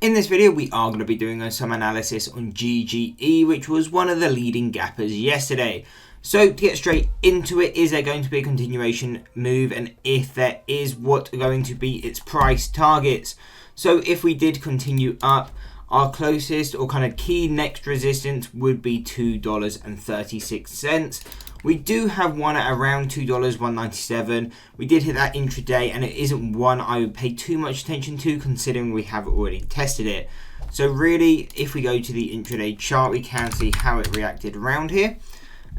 In this video, we are going to be doing some analysis on GGE, which was one of the leading gappers yesterday. So to get straight into it, is there going to be a continuation move? And if there is, what are going to be its price targets? So if we did continue up, our closest or kind of key next resistance would be $2.36. We do have one at around $2.197. We did hit that intraday, and it isn't one I would pay too much attention to considering we have already tested it. So really, if we go to the intraday chart, we can see how it reacted around here.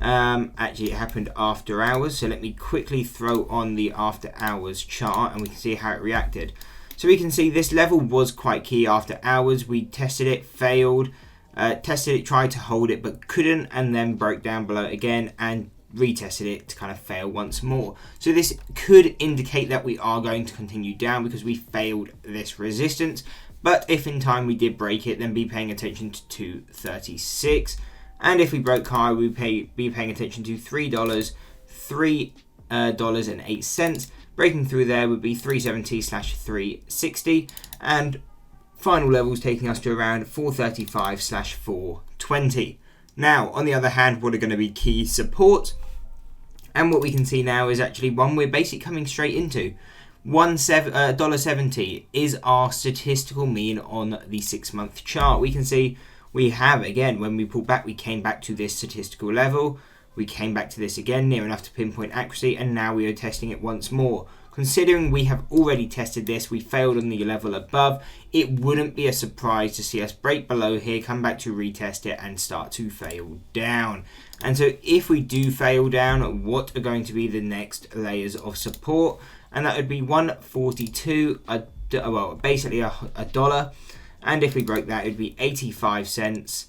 Actually, it happened after hours, so let me quickly throw on the after hours chart and we can see how it reacted. So we can see this level was quite key after hours. We tested it, failed, tested it, tried to hold it but couldn't, and then broke down below it again and retested it to kind of fail once more. So this could indicate that we are going to continue down because we failed this resistance. But if in time we did break it, then be paying attention to 236. And if we broke high, we'd be paying attention to $3.08. Breaking through there would be 370/360. And final levels taking us to around 435/420. Now, on the other hand, what are going to be key support? And what we can see now is actually one we're basically coming straight into. $1.70 is our statistical mean on the 6-month chart. We can see we have, again, when we pulled back, we came back to this statistical level. We came back to this again, near enough to pinpoint accuracy, and now we are testing it once more. Considering we have already tested this, we failed on the level above, it wouldn't be a surprise to see us break below here, come back to retest it, and start to fail down. And so if we do fail down, what are going to be the next layers of support? And that would be 142, basically a dollar. And if we broke that, it would be 85 cents,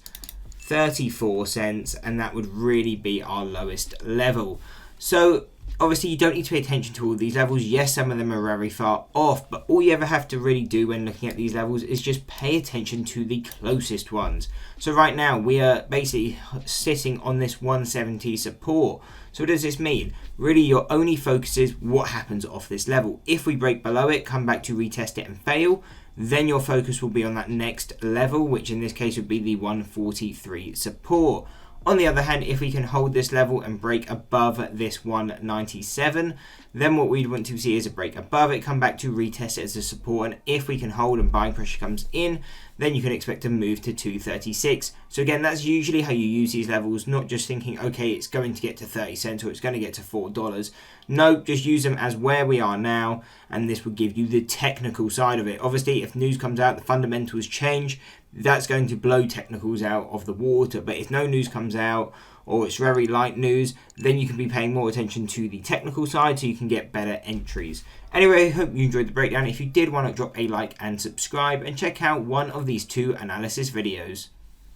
34 cents, and that would really be our lowest level. So obviously, you don't need to pay attention to all these levels. Yes, some of them are very far off, but all you ever have to really do when looking at these levels is just pay attention to the closest ones. So right now, we are basically sitting on this 170 support. So what does this mean? Really, your only focus is what happens off this level. If we break below it, come back to retest it and fail, then your focus will be on that next level, which in this case would be the 143 support. On the other hand, if we can hold this level and break above this 197, then what we'd want to see is a break above it, come back to retest it as a support, and if we can hold and buying pressure comes in, then you can expect to move to 236. So again, that's usually how you use these levels, not just thinking, okay, it's going to get to 30 cents or it's going to get to $4. No, just use them as where we are now, and this will give you the technical side of it. Obviously, if news comes out, the fundamentals change, that's going to blow technicals out of the water. But if no news comes out or it's very light news, then you can be paying more attention to the technical side so you can get better entries. Anyway, I hope you enjoyed the breakdown. If you did, why not drop a like and subscribe and check out one of these 2 analysis videos.